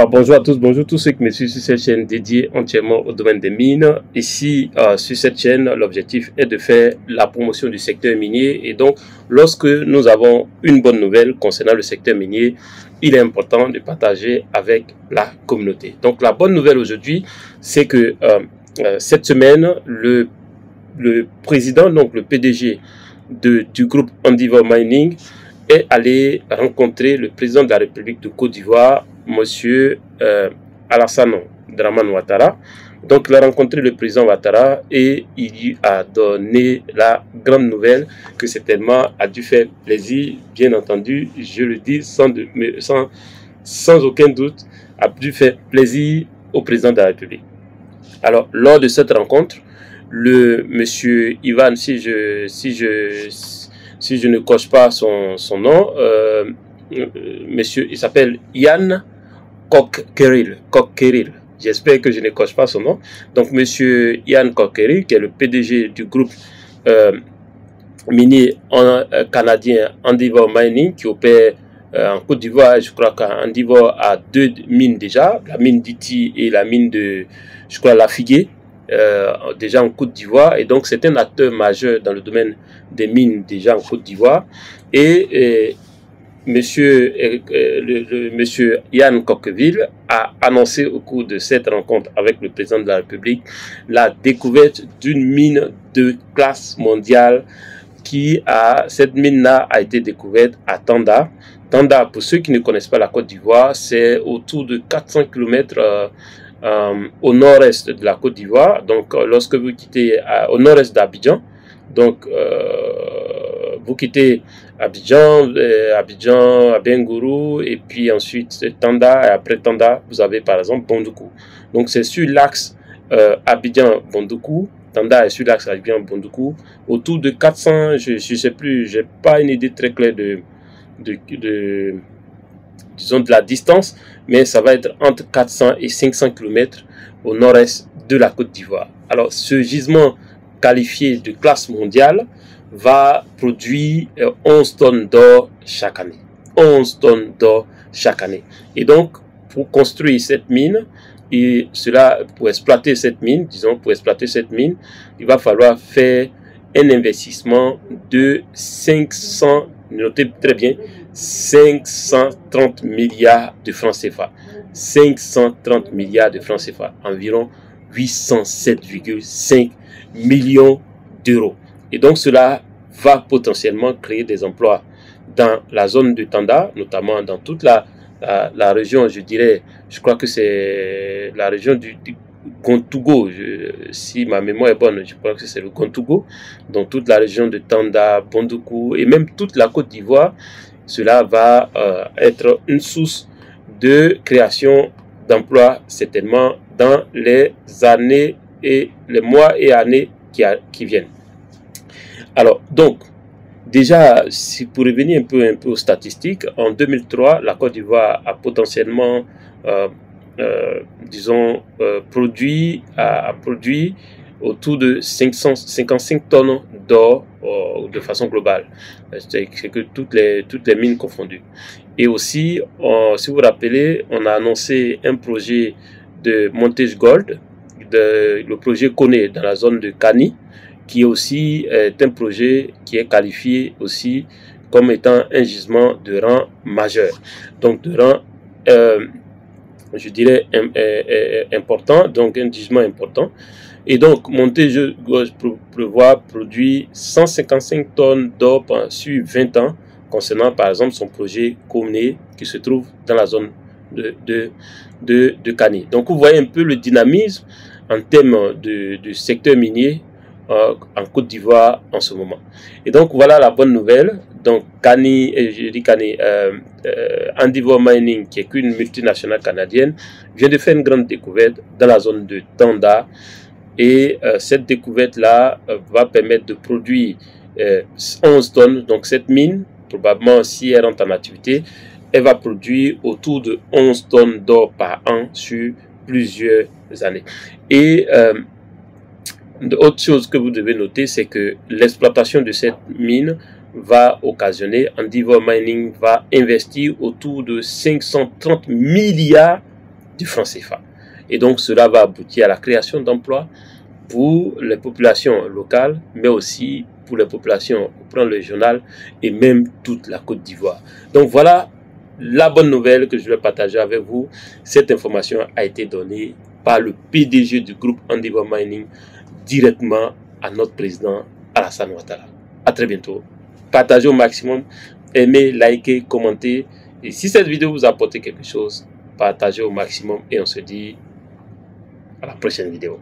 Alors bonjour à tous, bonjour tous ceux qui me suivent sur cette chaîne dédiée entièrement au domaine des mines. Ici, sur cette chaîne, l'objectif est de faire la promotion du secteur minier. Et donc, lorsque nous avons une bonne nouvelle concernant le secteur minier, il est important de partager avec la communauté. Donc la bonne nouvelle aujourd'hui, c'est que cette semaine, le président, donc le PDG du groupe Endeavour Mining, est allé rencontrer le président de la République de Côte d'Ivoire, Monsieur Alassane Dramane Ouattara. Donc il a rencontré le président Ouattara et il lui a donné la grande nouvelle que certainement a dû faire plaisir, bien entendu, je le dis sans aucun doute, a dû faire plaisir au président de la République. Alors lors de cette rencontre, le monsieur Ivan, si je ne coche pas son nom, monsieur, il s'appelle Yann Kokkeril. J'espère que je ne coche pas son nom. Donc, monsieur Yann Kokkeril, qui est le PDG du groupe minier canadien Endeavour Mining, qui opère en Côte d'Ivoire. Je crois qu'Endeavour a deux mines déjà, la mine d'Iti et la mine de, je crois, la Figuier. Déjà en Côte d'Ivoire, et donc c'est un acteur majeur dans le domaine des mines déjà en Côte d'Ivoire. Et monsieur Yann Kokkeril a annoncé au cours de cette rencontre avec le président de la République la découverte d'une mine de classe mondiale cette mine-là a été découverte à Tanda. Tanda, pour ceux qui ne connaissent pas la Côte d'Ivoire, c'est autour de 400 km au nord-est de la Côte d'Ivoire. Donc lorsque vous quittez au nord-est d'Abidjan, donc vous quittez Abidjan, Abengourou, et puis ensuite Tanda, et après Tanda vous avez par exemple Bondoukou. Donc c'est sur l'axe Abidjan-Bondoukou. Tanda est sur l'axe Abidjan-Bondoukou, autour de 400, je ne sais plus, j'ai pas une idée très claire disons de la distance, mais ça va être entre 400 et 500 km au nord-est de la Côte d'Ivoire. Alors, ce gisement qualifié de classe mondiale va produire 11 tonnes d'or chaque année. 11 tonnes d'or chaque année. Et donc, pour construire cette mine, pour exploiter cette mine, il va falloir faire un investissement de 500, notez très bien, 530 milliards de francs CFA. 530 milliards de francs CFA, environ 807,5 millions d'euros. Et donc cela va potentiellement créer des emplois dans la zone de Tanda, notamment dans toute la région, je dirais, je crois que c'est la région du Gontougo, si ma mémoire est bonne, je crois que c'est le Gontougo, dans toute la région de Tanda, Bondoukou et même toute la Côte d'Ivoire. Cela va être une source de création d'emplois certainement dans les années et les mois et années qui viennent. Alors donc déjà, si pour revenir un peu aux statistiques, en 2003 la Côte d'Ivoire a potentiellement produit autour de 555 tonnes d'or de façon globale, c'est que toutes les mines confondues. Et aussi, si vous vous rappelez, on a annoncé un projet de Montage Gold, le projet Koné dans la zone de Kani, qui est aussi un projet qui est qualifié aussi comme étant un gisement de rang majeur, donc de rang je dirais important, donc un gisement important. Et donc Montage prévoit produire 155 tonnes d'or sur 20 ans concernant par exemple son projet Koné qui se trouve dans la zone de Kani. Donc vous voyez un peu le dynamisme en termes de secteur minier en Côte d'Ivoire en ce moment. Et donc voilà la bonne nouvelle. Donc Endeavour Mining, qui est une multinationale canadienne, vient de faire une grande découverte dans la zone de Tanda. Et cette découverte-là va permettre de produire 11 tonnes. Donc cette mine, probablement si elle rentre en activité, elle va produire autour de 11 tonnes d'or par an sur plusieurs années. Et autre chose que vous devez noter, c'est que l'exploitation de cette mine va occasionner, Endeavour Mining va investir autour de 530 milliards du franc CFA. Et donc cela va aboutir à la création d'emplois pour les populations locales, mais aussi pour les populations au plan régional et même toute la Côte d'Ivoire. Donc voilà la bonne nouvelle que je vais partager avec vous. Cette information a été donnée par le PDG du groupe Endeavour Mining directement à notre président Alassane Ouattara. À très bientôt. Partagez au maximum, aimez, likez, commentez. Et si cette vidéo vous a apporté quelque chose, partagez au maximum et on se dit à la prochaine vidéo.